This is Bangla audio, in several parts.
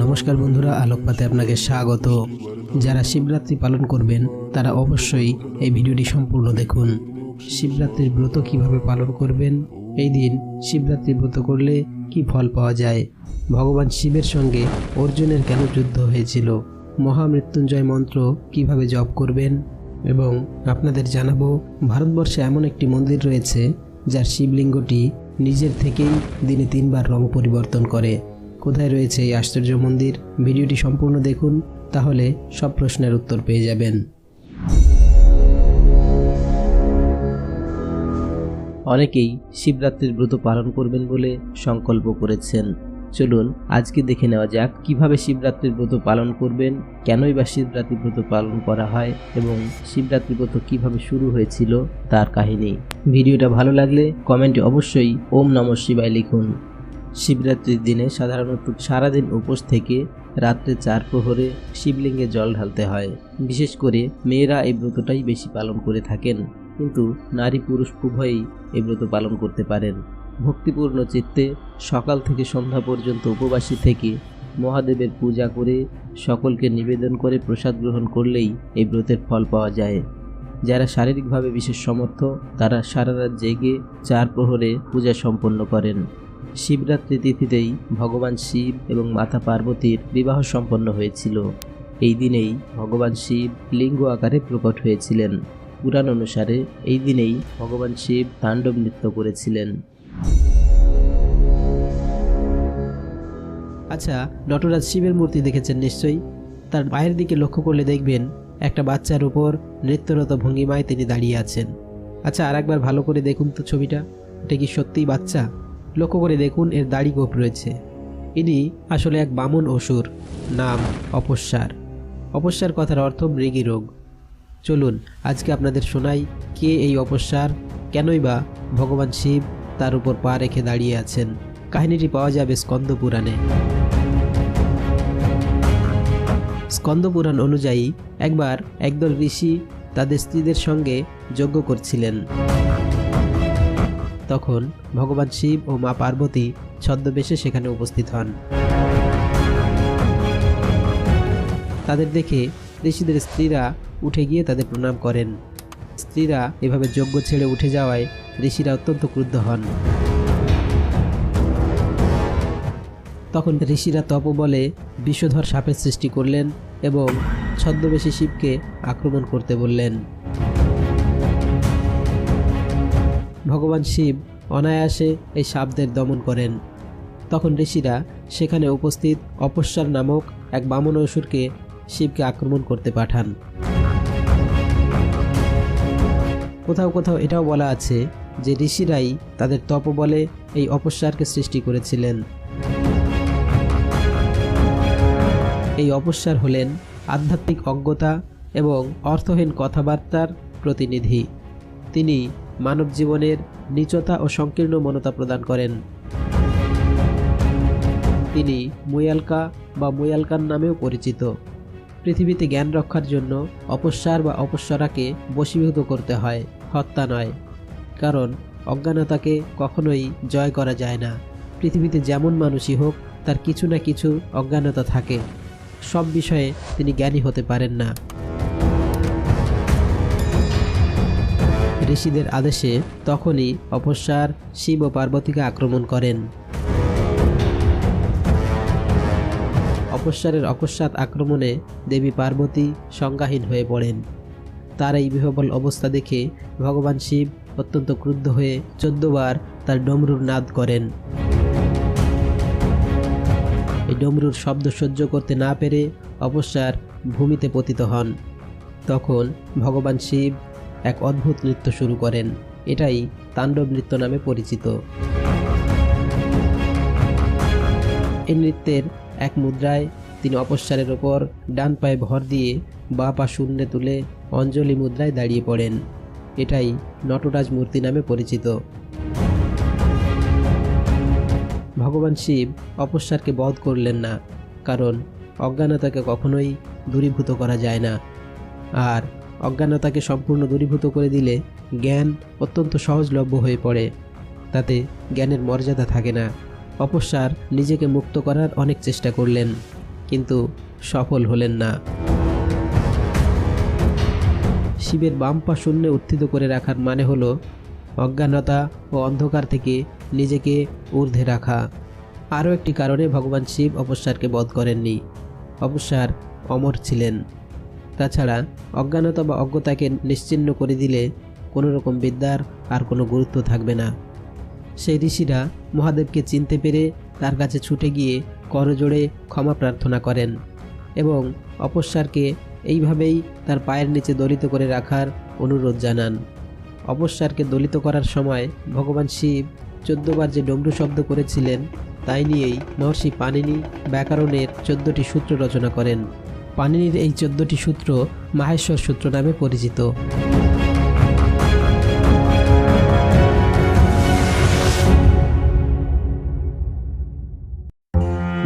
নমস্কার বন্ধুরা, আলোকপাতে আপনাকে স্বাগত। যারা শিবরাত্রি পালন করবেন তারা অবশ্যই এই ভিডিওটি সম্পূর্ণ দেখুন। শিবরাত্রির ব্রত কিভাবে পালন করবেন, এই দিন শিবরাত্রি ব্রত করলে কি ফল পাওয়া যায়, ভগবান শিবের সঙ্গে অর্জুনের কেন যুদ্ধ হয়েছিল, মহামৃত্যুঞ্জয় মন্ত্র কিভাবে জপ করবেন, এবং আপনাদের জানাবো ভারতবর্ষে এমন একটি মন্দির রয়েছে যার শিবলিঙ্গটি নিজের থেকেই দিনে 3 বার রং পরিবর্তন করে। কোথায় রয়েছে এই আশ্চর্য মন্দির? ভিডিওটি সম্পূর্ণ দেখুন, তাহলে সব প্রশ্নের উত্তর পেয়ে যাবেন। অনেকেই শিবরাত্রির ব্রত পালন করবেন বলে সংকল্প করেছেন। চলুন আজকে দেখে নেওয়া যাক কিভাবে শিবরাত্রির ব্রত পালন করবেন, কেনই বা শিবরাত্রি ব্রত পালন করা হয় এবং শিবরাত্রি ব্রত কিভাবে শুরু হয়েছিল তার কাহিনী। ভিডিওটা ভালো লাগলে কমেন্টে অবশ্যই ওম নমঃ শিবায় লিখুন। শিবরাত্রির দিনে সাধারণত সারাদিন উপোস থেকে রাত্রে 4 প্রহরে শিবলিঙ্গে জল ঢালতে হয়। বিশেষ করে মেয়েরা এই ব্রতটাই বেশি পালন করে থাকেন, কিন্তু নারী পুরুষ উভয়েই এই ব্রত পালন করতে পারেন। ভক্তিপূর্ণ চিত্তে সকাল থেকে সন্ধ্যা পর্যন্ত উপবাসী থেকে মহাদেবের পূজা করে সকলকে নিবেদন করে প্রসাদ গ্রহণ করলেই এই ব্রতের ফল পাওয়া যায়। যারা শারীরিকভাবে বিশেষ সমর্থ তারা সারা রাত জেগে 4 প্রহরে পূজা সম্পন্ন করেন। শিবরাত্রি তিথিতেই ভগবান শিব এবং মাতা পার্বতীর বিবাহ সম্পন্ন হয়েছিল। এই দিনেই ভগবান শিব লিঙ্গ আকারে প্রকট হয়েছিলেন। পুরাণ অনুসারে এই দিনেই ভগবান শিব তাণ্ডব নৃত্য করেছিলেন। আচ্ছা, নটরাজ শিবের মূর্তি দেখেছেন নিশ্চয়ই। তার পায়ের দিকে লক্ষ্য করলে দেখবেন একটা বাচ্চার উপর নৃত্যরত ভঙ্গিমায় তিনি দাঁড়িয়ে আছেন। আচ্ছা, আরেকবার ভালো করে দেখুন তো ছবিটা, এটা কি সত্যিই বাচ্চা? লক্ষ্য করে দেখুন, এর দাড়ি গোঁফ রয়েছে। ইনি আসলে এক বামন অসুর, নাম অপস্মার। অপস্মার কথার অর্থ মৃগী রোগ। চলুন আজকে আপনাদের শোনাই কে এই অপস্মার, কেনই বা ভগবান শিব তার উপর পা রেখে দাঁড়িয়ে আছেন। কাহিনীটি পাওয়া যাবে স্কন্দ পুরাণে। স্কন্দ পুরাণ অনুযায়ী একবার একদল ঋষি তাদের স্ত্রীদের সঙ্গে যজ্ঞ করছিলেন। তখন ভগবান শিব ও মা পার্বতী ছদ্মবেশে সেখানে উপস্থিত হন। তাদের দেখে ঋষিদের স্ত্রীরা উঠে গিয়ে তাদের প্রণাম করেন। স্ত্রীরা এভাবে যজ্ঞ ছেড়ে উঠে যাওয়ায় ঋষিরা অত্যন্ত ক্রুদ্ধ হন। তখন ঋষিরা তপবলে বিষধর সাপের সৃষ্টি করলেন এবং ছদ্মবেশী শিবকে আক্রমণ করতে বললেন। ভগবান শিব অনায়াসে এই সাপদের দমন করেন। তখন ঋষিরা সেখানে উপস্থিত অপস্মার নামক এক বামন অসুরকে শিবকে আক্রমণ করতে পাঠান। কোথাও কোথাও এটাও বলা আছে যে ঋষিরাই তাদের তপবলে এই অপস্মারকে সৃষ্টি করেছিলেন। এই অপস্মার হলেন আধ্যাত্মিক অজ্ঞতা এবং অর্থহীন কথাবার্তার প্রতিনিধি। তিনি মানব জীবনের নীচতা ও সংকীর্ণ মনতা প্রদান করেন। তিনি মুয়ালকা বা মুয়ালকান নামেও পরিচিত। পৃথিবীতে জ্ঞান রক্ষার জন্য অপস্মার বা অপস্মারাকে বশীভূত করতে হয়, হত্যা নয়। কারণ অজ্ঞানতাকে কখনোই জয় করা যায় না। পৃথিবীতে যেমন মানুষই হোক তার কিছু না কিছু অজ্ঞানতা থাকে। সব বিষয়ে তিনি জ্ঞানী হতে পারেন না। ঋষিদের আদেশে তখনই অপস্মার শিব ও পার্বতীকে আক্রমণ করেন। অপস্মারের অকস্মাৎ আক্রমণে দেবী পার্বতী সংজ্ঞাহীন হয়ে পড়েন। তার এই বিহ্বল অবস্থা দেখে ভগবান শিব অত্যন্ত ক্রুদ্ধ হয়ে 14 বার তার ডমরুর নাদ করেন। এই ডমরুর শব্দ সহ্য করতে না পেরে অপস্মার ভূমিতে পতিত হন। তখন ভগবান শিব এক অদ্ভুত নৃত্য শুরু করেন। এটাই তাণ্ডব নৃত্য নামে পরিচিত। এই নৃত্যের এক মুদ্রায় তিনি অপস্মারের ওপর ডান পায়ে ভর দিয়ে বাঁ পা শূন্যে তুলে অঞ্জলি মুদ্রায় দাঁড়িয়ে পড়েন। এটাই নটরাজ মূর্তি নামে পরিচিত। ভগবান শিব অপস্মারকে বধ করলেন না, কারণ অজ্ঞানতাকে কখনোই দূরীভূত করা যায় না। আর অজ্ঞানতাকে সম্পূর্ণ দূরীভূত করে দিলে জ্ঞান অত্যন্ত সহজলভ্য হয়ে পড়ে। তাতে জ্ঞানের মর্যাদা থাকে না। অপস্মার নিজেকে মুক্ত করার অনেক চেষ্টা করলেন, কিন্তু সফল হলেন না। শিবের বাম পা শূন্যে উত্থিত করে রাখার মানে হলো অজ্ঞানতা ও অন্ধকার থেকে নিজেকে ঊর্ধ্বে রাখা। আরও একটি কারণে ভগবান শিব অপস্মারকে বধ করেননি। অপস্মার অমর ছিলেন। তাছাড়া অজ্ঞানতা বা অজ্ঞতাকে নিশ্চিহ্ন করে দিলে কোনো রকম বিদ্যার আর কোনো গুরুত্ব থাকবে না। সেই ঋষিরা মহাদেবকে চিনতে পেরে তার কাছে ছুটে গিয়ে করজোড়ে ক্ষমা প্রার্থনা করেন এবং অপস্মারকে এইভাবেই তার পায়ের নিচে দলিত করে রাখার অনুরোধ জানান। অপস্মারকে দলিত করার সময় ভগবান শিব 14 বার যে ডমরু শব্দ করেছিলেন তাই নিয়েই মহর্ষি পাণিনি ব্যাকরণের 14টি সূত্র রচনা করেন। পাণিনির এই 14টি সূত্র মাহেশ্বর সূত্র নামে পরিচিত।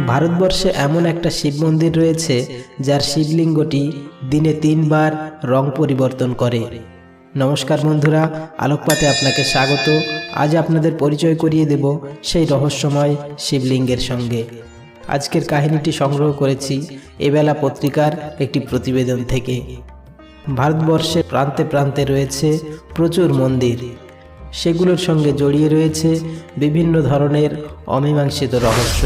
ভারতবর্ষে এমন একটা শিব মন্দির রয়েছে যার শিবলিঙ্গটি দিনে 3 বার রং পরিবর্তন করে। নমস্কার বন্ধুরা, আলোকপাতে আপনাকে স্বাগত। আজ আপনাদের পরিচয় করিয়ে দেব সেই রহস্যময় শিবলিঙ্গের সঙ্গে। আজকের কাহিনীটি সংগ্রহ করেছি এবেলা পত্রিকার একটি প্রতিবেদন থেকে। ভারতবর্ষের প্রান্তে প্রান্তে রয়েছে প্রচুর মন্দির, সেগুলোর সঙ্গে জড়িয়ে রয়েছে বিভিন্ন ধরনের অমীমাংসিত রহস্য।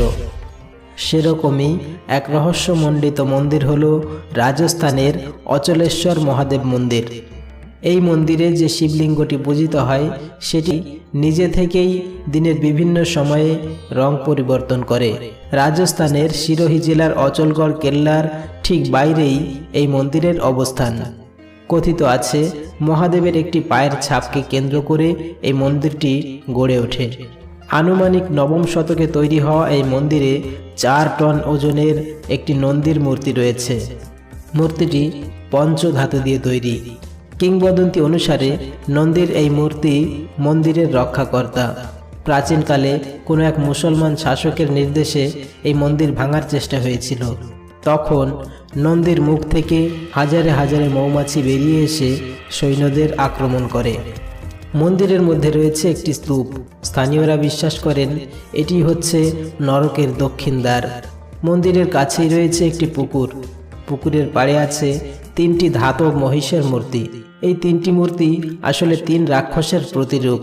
সেরকমই এক রহস্যমণ্ডিত মন্দির হল রাজস্থানের অচলেশ্বর মহাদেব মন্দির। এই মন্দিরে যে শিবলিঙ্গটি পূজিত হয় সেটি নিজে থেকেই দিনের বিভিন্ন সময়ে রং পরিবর্তন করে। রাজস্থানের সিরোহি জেলার অচলগড় কেল্লার ঠিক বাইরেই এই মন্দিরের অবস্থান। কথিত আছে মহাদেবের একটি পায়ের ছাপকে কেন্দ্র করে এই মন্দিরটি গড়ে ওঠে। আনুমানিক 9ম শতকে তৈরি হওয়া এই মন্দিরে 4 টন ওজনের একটি নন্দীর মূর্তি রয়েছে। মূর্তিটি পঞ্চধাতু দিয়ে তৈরি। কিংবদন্তি অনুসারে নন্দীর এই মূর্তি মন্দিরের রক্ষাকর্তা। প্রাচীনকালে কোনো এক মুসলমান শাসকের নির্দেশে এই মন্দির ভাঙার চেষ্টা হয়েছিল। তখন নন্দীর মুখ থেকে হাজারে হাজারে মৌমাছি বেরিয়ে এসে সৈন্যদের আক্রমণ করে। মন্দিরের মধ্যে রয়েছে একটি স্তূপ। স্থানীয়রা বিশ্বাস করেন এটি হচ্ছে নরকের দক্ষিণ দ্বার। মন্দিরের কাছেই রয়েছে একটি পুকুর। পুকুরের পাড়ে আছে 3টি ধাতব মহিষের মূর্তি। এই 3টি মূর্তি আসলে 3 রাক্ষসের প্রতিরূপ।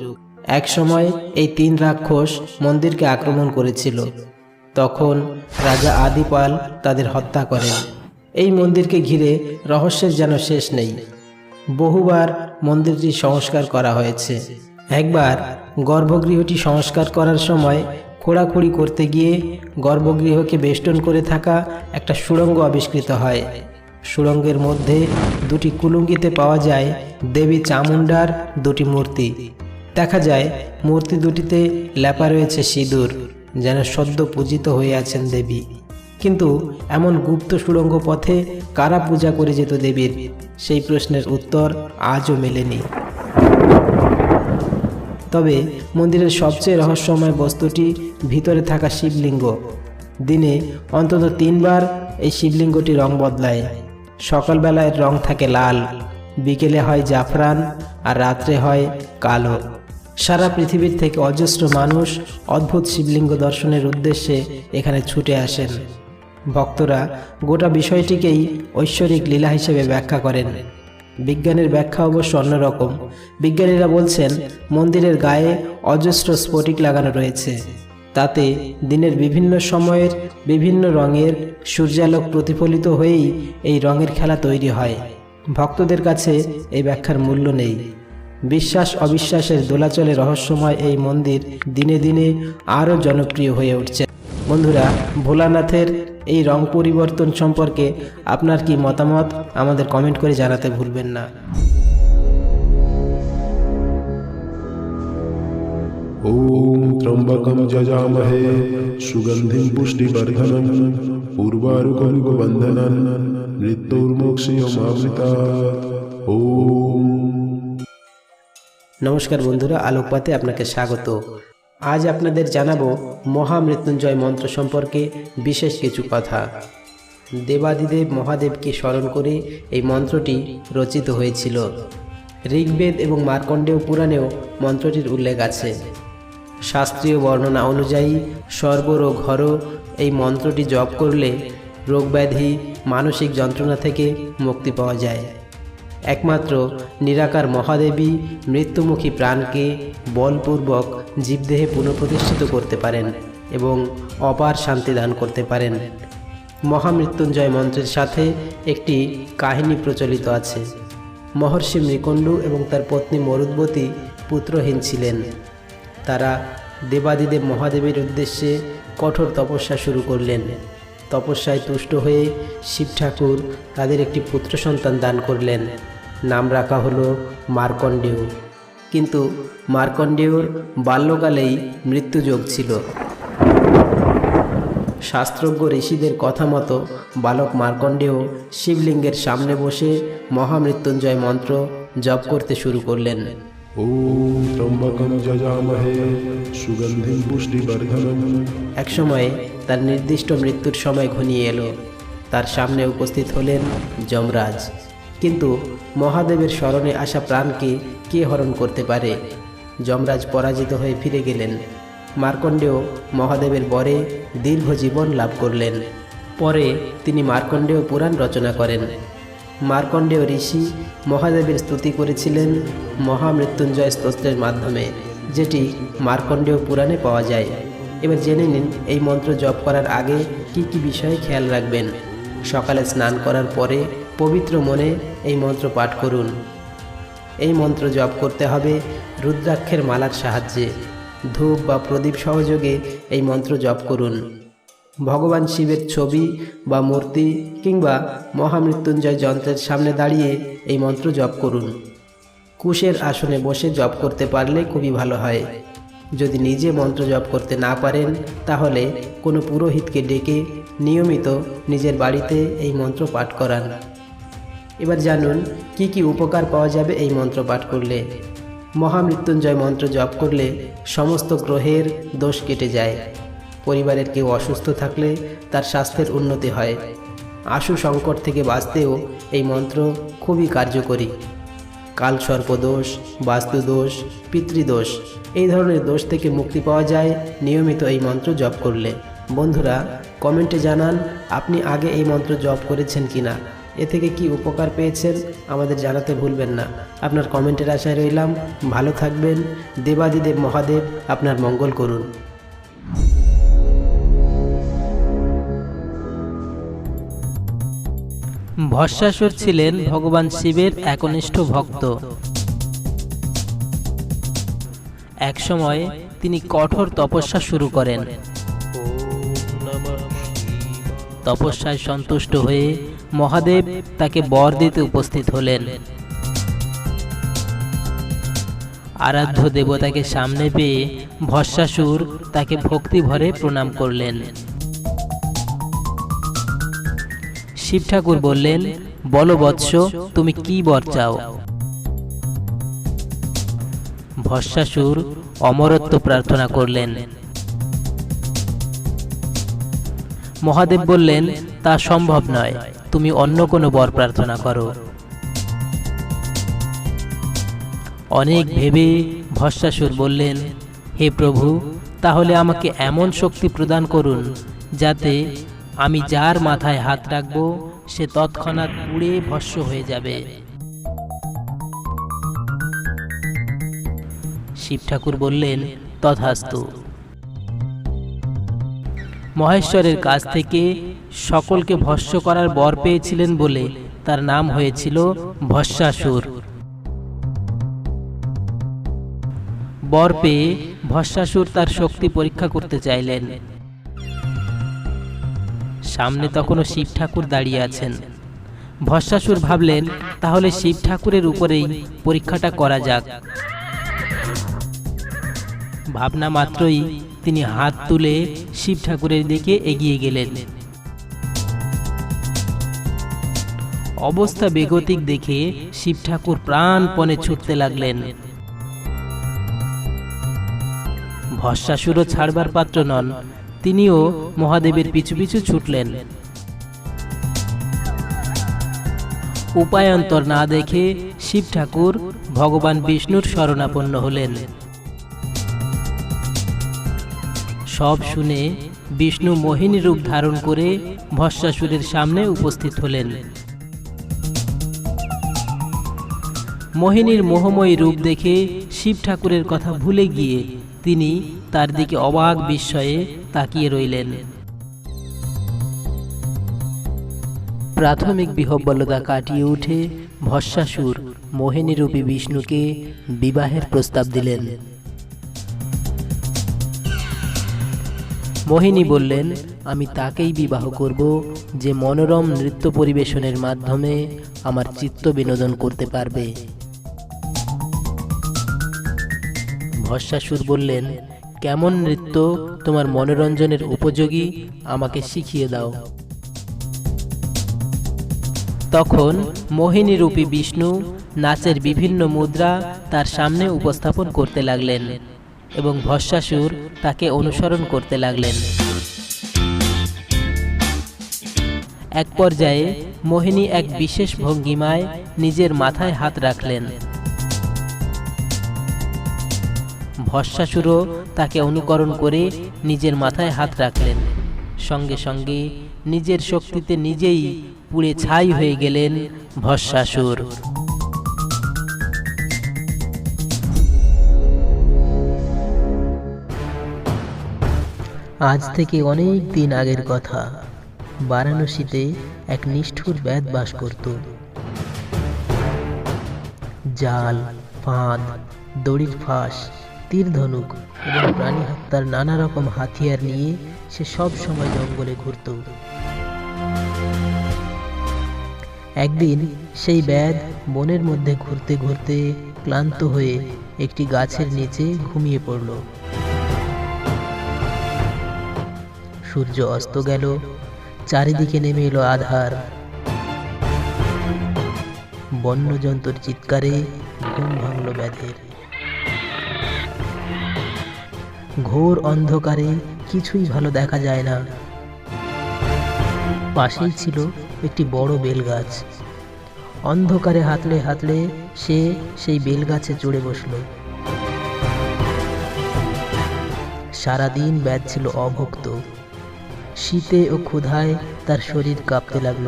এক সময় এই 3 রাক্ষস মন্দিরকে আক্রমণ করেছিল। তখন রাজা আদিপাল তাদের হত্যা করেন। এই মন্দিরকে ঘিরে রহস্যের যেন শেষ নেই। বহুবার মন্দিরটি সংস্কার করা হয়েছে। একবার গর্ভগৃহটি সংস্কার করার সময় খোঁড়াখুড়ি করতে গিয়ে গর্ভগৃহকে বেষ্টন করে থাকা একটা সুড়ঙ্গ আবিষ্কৃত হয়। সুড়ঙ্গের মধ্যে 2টি কুলুঙ্গিতে পাওয়া যায় দেবী চামুণ্ডার 2টি মূর্তি। দেখা যায় মূর্তি দুটিতে লেপা রয়েছে সিঁদুর, যেন সদ্য পূজিত হয়ে আছেন দেবী। কিন্তু এমন গুপ্ত সুড়ঙ্গ পথে কারা পূজা করে যেত দেবীর, সেই প্রশ্নের উত্তর আজও মেলেনি। তবে মন্দিরের সবচেয়ে রহস্যময় বস্তুটি ভিতরে থাকা শিবলিঙ্গ। দিনে অন্তত 3 বার এই শিবলিঙ্গটি রং বদলায়। সকালবেলায় রং থাকে লাল, বিকেলে হয় জাফরান, আর রাত্রে হয় কালো। সারা পৃথিবীর থেকে অজস্র মানুষ অদ্ভুত শিবলিঙ্গ দর্শনের উদ্দেশ্যে এখানে ছুটে আসেন। ভক্তরা গোটা বিষয়টিকেই ঐশ্বরিক লীলা হিসেবে ব্যাখ্যা করেন। বিজ্ঞানের ব্যাখ্যা অবশ্য অন্যরকম। বিজ্ঞানীরা বলছেন মন্দিরের গায়ে অজস্র স্ফটিক লাগানো রয়েছে। তাতে দিনের বিভিন্ন সময়ের বিভিন্ন রঙের সূর্যালোক প্রতিফলিত হয়েই এই রঙের খেলা তৈরি হয়। ভক্তদের কাছে এই ব্যাখ্যার মূল্য নেই। বিশ্বাস অবিশ্বাসের দোলাচলে রহস্যময় এই মন্দির দিনে দিনে আরও জনপ্রিয় হয়ে উঠছে। বন্ধুরা, ভোলানাথের এই রং পরিবর্তন সম্পর্কে আপনার কি মতামত আমাদের কমেন্ট করে জানাতে ভুলবেন না। ওম ত্রম্বকম যজামহে সুগন্ধিম পুষ্টিবর্ধনম উর্বারুকম বন্ধনম মৃত্যুর্মোক্ষীয়মামৃতাৎ। ওম নমস্কার বন্ধুরা, আলোকপাতে আপনাকে স্বাগত। আজ আপনাদের জানাবো মহামৃত্যুঞ্জয় মন্ত্র সম্পর্কে বিশেষ কিছু কথা। দেবাদিদেব মহাদেবকে স্মরণ করে এই মন্ত্রটি রচিত হয়েছিল। ঋগ্বেদ এবং মার্কণ্ডেয় পুরাণেও মন্ত্রটির উল্লেখ আছে। শাস্ত্রীয় বর্ণনা অনুযায়ী সর্বরোগ হর এই মন্ত্রটি জপ করলে রোগব্যাধি মানসিক যন্ত্রণা থেকে মুক্তি পাওয়া যায়। একমাত্র নিরাকার মহাদেবী মৃত্যুমুখী প্রাণকে বলপূর্বক জীবদেহে পুনঃপ্রতিষ্ঠিত করতে পারেন এবং অপার শান্তি দান করতে পারেন। মহামৃত্যুঞ্জয় মন্ত্রের সাথে একটি কাহিনী প্রচলিত আছে। মহর্ষি মৃকণ্ডু এবং তার পত্নী মরুদ্বতী পুত্রহীন ছিলেন। তারা দেবাদিদেব মহাদেবের উদ্দেশ্যে কঠোর তপস্যা শুরু করলেন। তপস্যায় তুষ্ট হয়ে শিব ঠাকুর তাদের একটি পুত্র সন্তান দান করলেন। নাম রাখা হলো মার্কণ্ডেয়। কিন্তু মার্কণ্ডেয়র বাল্যকালেই মৃত্যুযোগ ছিল। শাস্ত্রজ্ঞ ঋষিদের কথা মতো বালক মার্কণ্ডেয় শিবলিঙ্গের সামনে বসে মহামৃত্যুঞ্জয় মন্ত্র জপ করতে শুরু করলেন। ওম ত্রম্বকম যজামহে সুগন্ধিম পুষ্টিবর্ধনম। একসময় তার নির্দিষ্ট মৃত্যুর সময় ঘনিয়ে এলো। তার সামনে উপস্থিত হলেন যমরাজ। কিন্তু মহাদেবের শরণে আসা প্রাণকে কে হরণ করতে পারে? যমরাজ পরাজিত হয়ে ফিরে গেলেন। মার্কণ্ডেয় মহাদেবের বরে দীর্ঘ জীবন লাভ করলেন। পরে তিনি মার্কণ্ডেয় পুরাণ রচনা করেন। মার্কণ্ডেয় ঋষি মহাদেবের স্তুতি করেছিলেন মহামৃত্যুঞ্জয় স্তোত্রের মাধ্যমে, যেটি মার্কণ্ডেয় পুরাণে পাওয়া যায়। এবার জেনে নিন এই মন্ত্র জপ করার আগে কি কি বিষয়ে খেয়াল রাখবেন। সকালে স্নান করার পরে পবিত্র মনে এই মন্ত্র পাঠ করুন। এই মন্ত্র জপ করতে হবে রুদ্রাক্ষের মালার সাহায্যে। ধূপ বা প্রদীপ সহযোগে এই মন্ত্র জপ করুন। ভগবান শিবের ছবি বা মূর্তি কিংবা মহামৃত্যুঞ্জয় যন্ত্রের সামনে দাঁড়িয়ে এই মন্ত্র জপ করুন। কুশের আসনে বসে জপ করতে পারলে খুবই ভালো হয়। যদি নিজে মন্ত্র জপ করতে না পারেন তাহলে কোনো পুরোহিতকে ডেকে নিয়মিত নিজের বাড়িতে এই মন্ত্র পাঠ করান। এবার জানুন কি কি উপকার পাওয়া যাবে এই মন্ত্র পাঠ করলে। মহামৃত্যুঞ্জয় মন্ত্র জপ করলে সমস্ত গ্রহের দোষ কেটে যায়। পরিবারের কেউ অসুস্থ থাকলে তার স্বাস্থ্যের উন্নতি হয়। আশু সংকট থেকে বাঁচতেও এই মন্ত্র খুবই কার্যকরী। কালসর্পদোষ, বাস্তুদোষ, পিতৃদোষ এই ধরনের দোষ থেকে মুক্তি পাওয়া যায় নিয়মিত এই মন্ত্র জপ করলে। বন্ধুরা, কমেন্টে জানান আপনি আগে এই মন্ত্র জপ করেছেন কিনা, এ থেকে কি উপকার পেয়েছেন আমাদের জানাতে ভুলবেন না। আপনার কমেন্টের আশায় রইলাম। ভালো থাকবেন। দেবাদিদেব মহাদেব আপনার মঙ্গল করুন। ভস্মাসুর ছিলেন ভগবান শিবের একনিষ্ঠ ভক্ত। একসময় তিনি কঠোর তপস্যা শুরু করেন। তপস্যায় সন্তুষ্ট হয়ে মহাদেব তাকে বর দিতে উপস্থিত হলেন। আরাধ্য দেবতাকে সামনে পেয়ে ভস্মাসুর তাকে ভক্তি ভরে প্রণাম করলেন। শিব ঠাকুর বললেন, বলো বৎস, তুমি কি বর চাও? ভস্মাসুর অমরত্ব প্রার্থনা করলেন। মহাদেব বললেন, তা সম্ভব নয়, তুমি অন্য কোনো বর প্রার্থনা করো। অনেক ভেবে ভস্মাসুর বললেন, হে প্রভু, তাহলে আমাকে এমন শক্তি প্রদান করুন যাতে আমি যার মাথায় হাত রাখব সে তৎক্ষণাৎ পুড়ে ভস্ম হয়ে যাবে। শিব ঠাকুর বললেন, তথাস্তু। মহেশ্বরের কাছ থেকে সকলকে ভস্ম করার বর পেয়েছিলেন বলে তার নাম হয়েছিল ভস্মাসুর। বর পেয়ে ভস্মাসুর তার শক্তি পরীক্ষা করতে চাইলেন। সামনে তখনও শিব ঠাকুর দাঁড়িয়ে আছেন। ভস্মাসুর ভাবলেন, তাহলে শিব ঠাকুরের উপরেই পরীক্ষাটা করা যাক। ভাবনা মাত্রই তিনি হাত তুলে শিব ঠাকুরের দিকে এগিয়ে গেলেন। অবস্থা বেগতিক দেখে শিব ঠাকুর প্রাণপণে ছুটতে লাগলেন। ভস্মাসুরও ছাড়বার পাত্র নন, তিনিও মহাদেবের পিছু পিছু ছুটলেন। উপায়ান্তর না দেখে শিব ঠাকুর ভগবান বিষ্ণুর শরণাপন্ন হলেন। সব শুনে বিষ্ণু মোহিনী রূপ ধারণ করে ভস্মাসুরের সামনে উপস্থিত হলেন। মোহিনীর মোহময়ী রূপ দেখে শিব ঠাকুরের কথা ভুলে গিয়ে তিনি তার দিকে অবাক বিস্ময়ে তাকিয়ে রইলেন। প্রাথমিক বিহ্বলতা কাটিয়ে উঠে ভস্মাসুর মোহিনীরূপী বিষ্ণুকে বিবাহের প্রস্তাব দিলেন। মোহিনী বললেন, আমি তাকেই বিবাহ করব যে মনোরম নৃত্য পরিবেশনের মাধ্যমে আমার চিত্ত বিনোদন করতে পারবে। ভস্মাসুর বললেন, কেমন নৃত্য তোমার মনোরঞ্জনের উপযোগী আমাকে শিখিয়ে দাও। তখন মোহিনীরূপী বিষ্ণু নাচের বিভিন্ন মুদ্রা তার সামনে উপস্থাপন করতে লাগলেন এবং ভস্মাসুর তাকে অনুসরণ করতে লাগলেন। এক পর্যায়ে মোহিনী এক বিশেষ ভঙ্গিমায় নিজের মাথায় হাত রাখলেন। ভস্মাসুরও তাকে অনুকরণ করে নিজের মাথায় হাত রাখলেন। সঙ্গে সঙ্গে নিজের শক্তিতে নিজেই পুড়ে ছাই হয়ে গেলেন ভস্মাসুর। আজ থেকে অনেক দিন আগের কথা। বারাণসীতে এক নিষ্ঠুর ব্যাধ বাস করত। জাল, ফাঁদ, দড়ির ফাঁস, তীর ধনুক এবং প্রাণী হত্যার নানা রকম হাতিয়ার নিয়ে সে সব সময় জঙ্গলে ঘুরত। একদিন সেই ব্যাধ বনের মধ্যে ঘুরতে ঘুরতে ক্লান্ত হয়ে একটি গাছের নিচে ঘুমিয়ে পড়ল। সূর্য অস্ত গেল, চারিদিকে নেমে এলো আধার। বন্যজন্তুর চিৎকারে ঘুম ভাঙল ব্যাধের। ঘোর অন্ধকারে কিছুই ভালো দেখা যায় না। পাশেই ছিল একটি বড় বেলগাছ। অন্ধকারে হাতলে হাতলে সে সেই বেলগাছে চড়ে বসল। সারাদিন ব্যাধ ছিল অভুক্ত। শীতে ও ক্ষুধায় তার শরীর কাঁপতে লাগল।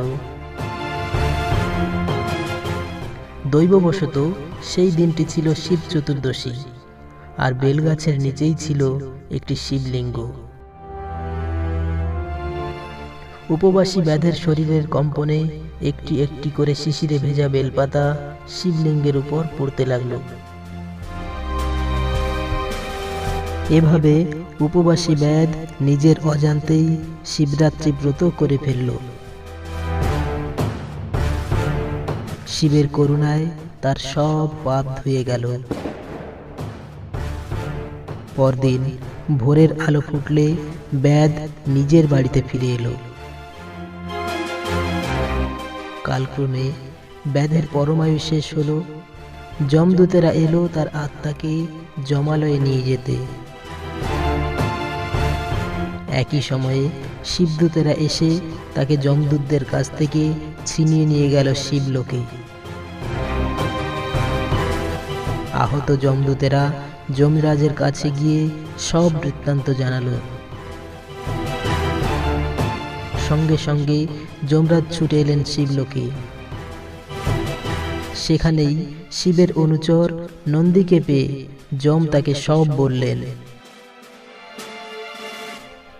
দৈববশত সেই দিনটি ছিল শিব চতুর্দশী, আর বেলগাছের নিচেই ছিল একটি শিবলিঙ্গ। উপবাসী ব্যাধের শরীরের কম্পনে একটি একটি করে শিশিরে ভেজা বেলপাতা শিবলিঙ্গের উপর পড়তে লাগল। এভাবে উপবাসী ব্যাধ নিজের অজান্তেই শিবরাত্রি ব্রত করে ফেলল। শিবের করুণায় তার সব পাপ ধুয়ে গেল। পরদিন ভোরের আলো ফুটলে ব্যাধ নিজের বাড়িতে ফিরে এলো। কালক্রমে ব্যাধের পরমায়ু শেষ হলো। যমদূতেরা এলো তার আত্মাকে যমালয়ে নিয়ে যেতে। একই সময়ে শিবদূতেরা এসে তাকে যমদূতদের কাছ থেকে ছিনিয়ে নিয়ে গেল শিবলোকে। আহত যমদূতেরা যমরাজের কাছে গিয়ে সব বৃত্তান্ত জানালো। সঙ্গে সঙ্গে যমরাজ ছুটে এলেন শিবলোকে। সেখানেই শিবের অনুচর নন্দীকে পেয়ে যম তাকে সব বললেন।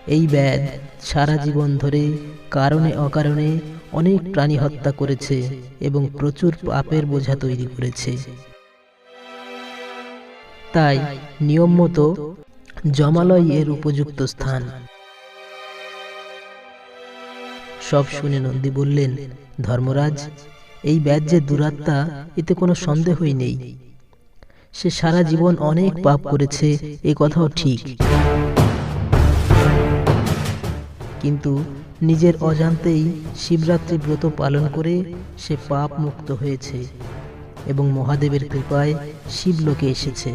এই ব্যাধ সারা জীবন ধরে কারণে অকারণে অনেক প্রাণী হত্যা করেছে এবং প্রচুর পাপের বোঝা তৈরি করেছে। তাই নিয়ম মতো যমালয় এর উপযুক্ত স্থান। সব শুনে নন্দী বললেন, ধর্মরাজ, এই ব্যাধ যে দুরাত্মা এতে কোনো সন্দেহই নেই। সে সারা জীবন অনেক পাপ করেছে, এ কথাও ঠিক। কিন্তু নিজের অজান্তেই শিবরাত্রি ব্রত পালন করে সে পাপ মুক্ত হয়েছে এবং মহাদেবের কৃপায় শিবলোকে এসেছে।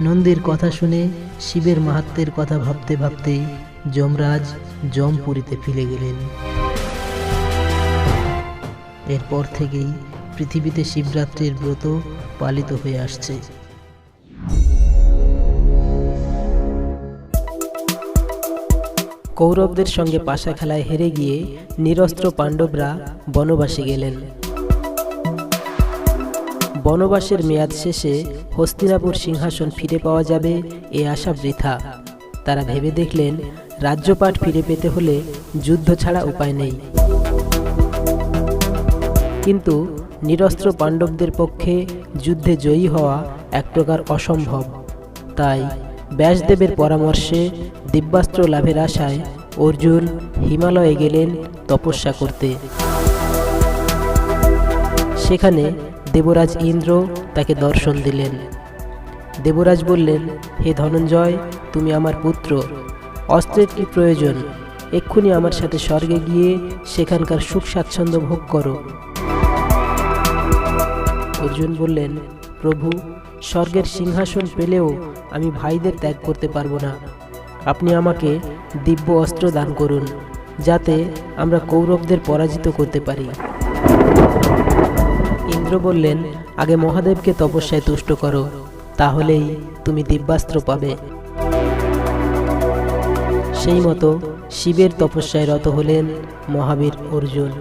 নন্দীর কথা শুনে শিবের মাহাত্ম্যের কথা ভাবতে ভাবতে যমরাজ যমপুরীতে ফিরে গেলেন। এরপর থেকেই পৃথিবীতে শিবরাত্রির ব্রত পালিত হয়ে আসছে। কৌরবদের সঙ্গে পাশা খেলায় হেরে গিয়ে নিরস্ত্র পাণ্ডবরা বনবাসে গেলেন। বনবাসের মেয়াদ শেষে হস্তিনাপুর সিংহাসন ফিরে পাওয়া যাবে এ আশা বৃথা। তারা ভেবে দেখলেন রাজ্যপাট ফিরে পেতে হলে যুদ্ধ ছাড়া উপায় নেই। কিন্তু নিরস্ত্র পাণ্ডবদের পক্ষে যুদ্ধে জয়ী হওয়া এক প্রকার অসম্ভব। তাই ব্যাসদেবের পরামর্শে দিব্যাস্ত্র লাভের আশায় অর্জুন হিমালয়ে গেলেন তপস্যা করতে। সেখানে দেবরাজ ইন্দ্র তাকে দর্শন দিলেন। দেবরাজ বললেন, হে ধনঞ্জয়, তুমি আমার পুত্র, অস্ত্রের কি প্রয়োজন? এক্ষুনি আমার সাথে স্বর্গে গিয়ে সেখানকার সুখ স্বাচ্ছন্দ্য ভোগ করো। অর্জুন বললেন, প্রভু, স্বর্গের সিংহাসন পেলেও আমি ভাইদের ত্যাগ করতে পারবো না। আপনি আমাকে দিব্য অস্ত্র দান করুন, যাতে আমরা কৌরবদের পরাজিত করতে পারি। ইন্দ্র বললেন, আগে মহাদেবকে তপস্যায় তুষ্ট করো, তাহলেই তুমি দিব্যাস্ত্র পাবে। সেই মতো শিবের তপস্যায় রত হলেন মহাবীর অর্জুন।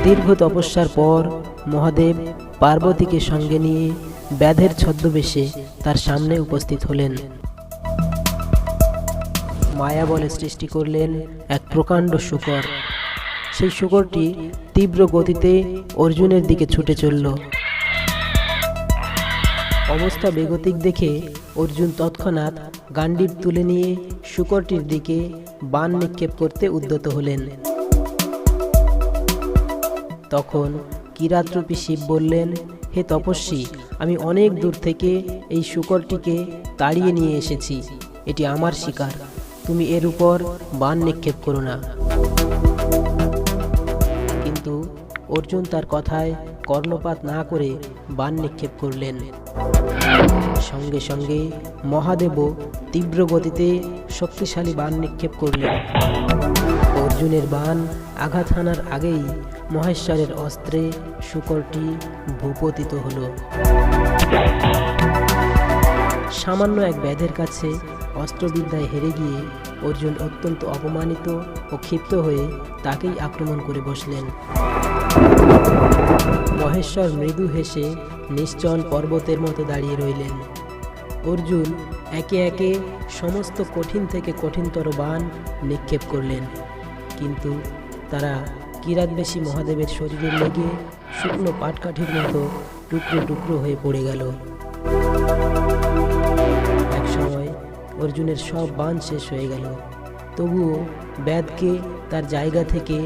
দীর্ঘ তপস্যার পর মহাদেব পার্বতীকে সঙ্গে নিয়ে ব্যাধের ছদ্মবেশে তার সামনে উপস্থিত হলেন। মায়া বলে সৃষ্টি করলেন এক প্রকাণ্ড শূকর। সেই শূকরটি তীব্র গতিতে অর্জুনের দিকে ছুটে চলল। অবস্থা বেগতিক দেখে অর্জুন তৎক্ষণাৎ গান্ডীব তুলে নিয়ে শূকরটির দিকে বাণ নিক্ষেপ করতে উদ্যত হলেন। তখন কিরাতরূপী শিব বললেন, হে তপস্বী, আমি অনেক দূর থেকে এই শূকরটিকে তাড়িয়ে নিয়ে এসেছি। এটি আমার শিকার, তুমি এর উপর বাণ নিক্ষেপ করো না। কিন্তু অর্জুন তার কথায় কর্ণপাত না করে বাণ নিক্ষেপ করলেন। সঙ্গে সঙ্গে মহাদেবও তীব্র গতিতে শক্তিশালী বাণ নিক্ষেপ করলেন। অর্জুনের বাণ আঘাত হানার আগেই মহেশ্বরের অস্ত্রে শূকরটি ভূপতিত হল। সামান্য এক ব্যাধের কাছে অস্ত্রবিদ্যায় হেরে গিয়ে অর্জুন অত্যন্ত অপমানিত ও ক্ষিপ্ত হয়ে তাকেই আক্রমণ করে বসলেন। মহেশ্বর মৃদু হেসে নিশ্চল পর্বতের মতো দাঁড়িয়ে রইলেন। অর্জুন একে একে সমস্ত কঠিন থেকে কঠিনতর বাণ নিক্ষেপ করলেন, কিন্তু তারা কিরাতবেশী মহাদেবের শরীরে লেগে শুকনো পাটকাঠির মতো টুকরো টুকরো হয়ে পড়ে গেল। একসময় অর্জুনের সব বাণ শেষ হয়ে গেল, তবুও ব্যাধকে তার জায়গা থেকে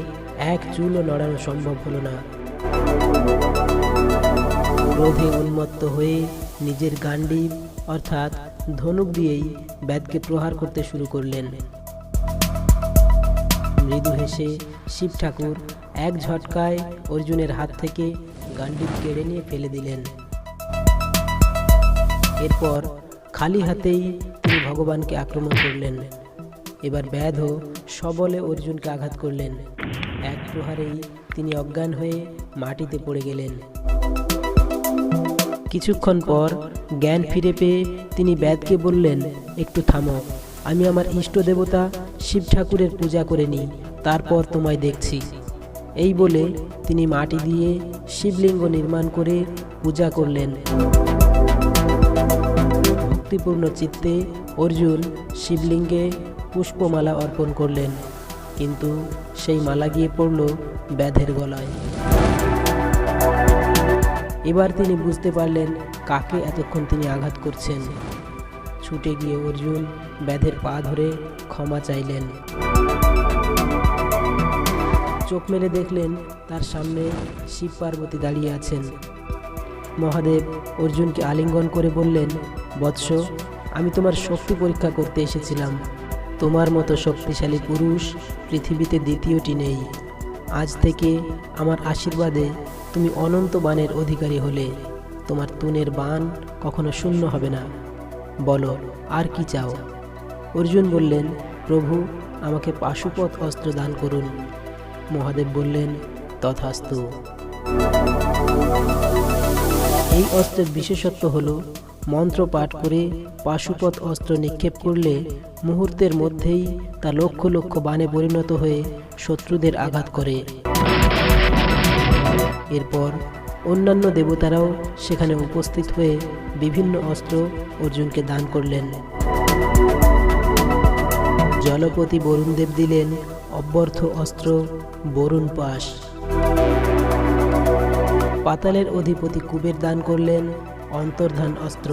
এক চুলও নড়ানো সম্ভব হলো না। ক্রোধে উন্মত্ত হয়ে নিজের গান্ডীব অর্থাৎ ধনুক দিয়েই ব্যাধকে প্রহার করতে শুরু করলেন। মৃদু হেসে শিব ঠাকুর এক ঝটকায় অর্জুনের হাত থেকে গান্ডীব কেড়ে নিয়ে ফেলে দিলেন। এরপর খালি হাতেই তিনি ভগবানকে আক্রমণ করলেন। এবার ব্যাধও সবলে অর্জুনকে আঘাত করলেন। এক প্রহারেই তিনি অজ্ঞান হয়ে মাটিতে পড়ে গেলেন। কিছুক্ষণ পর জ্ঞান ফিরে পেয়ে তিনি ব্যাধকে বললেন, একটু থামো, আমি আমার ইষ্ট দেবতা শিব ঠাকুরের পূজা করে নিই, তারপর তোমায় দেখছি। এই বলে তিনি মাটি দিয়ে শিবলিঙ্গ নির্মাণ করে পূজা করলেন। ভক্তিপূর্ণ চিত্তে অর্জুন শিবলিঙ্গে পুষ্পমালা অর্পণ করলেন, কিন্তু সেই মালা গিয়ে পড়ল ব্যাধের গলায়। এবার তিনি বুঝতে পারলেন কাকে এতক্ষণ তিনি আঘাত করছেন। ছুটে গিয়ে অর্জুন ব্যাধের পা ধরে ক্ষমা চাইলেন। চোখ মেলে দেখলেন তার সামনে শিব পার্বতী দাঁড়িয়ে আছেন। মহাদেব অর্জুনকে আলিঙ্গন করে বললেন, বৎস, আমি তোমার শক্তি পরীক্ষা করতে এসেছিলাম। তোমার মতো শক্তিশালী পুরুষ পৃথিবীতে দ্বিতীয়টি নেই। আজ থেকে আমার আশীর্বাদে তুমি অনন্ত বাণের অধিকারী হলে। তোমার তুনের বাণ কখনো শূন্য হবে না। বলো, আর কি চাও? অর্জুন বললেন, প্রভু, আমাকে পাশুপত অস্ত্র দান করুন। মহাদেব বললেন, তথাস্তু। এই অস্ত্রের বিশেষত্ব হল মন্ত্র পাঠ করে পাশুপত অস্ত্র নিক্ষেপ করলে মুহূর্তের মধ্যেই তা লক্ষ লক্ষ বাণে পরিণত হয়ে শত্রুদের আঘাত করে। এরপর অন্যান্য দেবতারাও সেখানে উপস্থিত হয়ে বিভিন্ন অস্ত্র অর্জুনকে দান করলেন। জলপতি বরুণদেব দিলেন অব্যর্থ অস্ত্র বরুণ পাশ। পাতালের অধিপতি কুবের দান করলেন অন্তর্ধান অস্ত্র।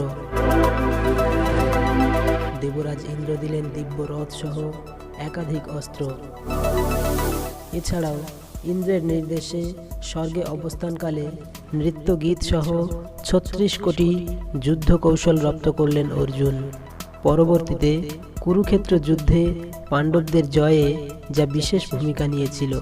দেবরাজ ইন্দ্র দিলেন দিব্য রথ সহ একাধিক অস্ত্র। এছাড়াও ইন্দ্রের নির্দেশে স্বর্গে অবস্থানকালে নৃত্য গীত সহ ৩৬ কোটি যুদ্ধ কৌশল রপ্ত করলেন অর্জুন। পরবর্তীতে কুরুক্ষেত্র যুদ্ধে পাণ্ডবদের জয়ে যা বিশেষ ভূমিকা নিয়েছিল।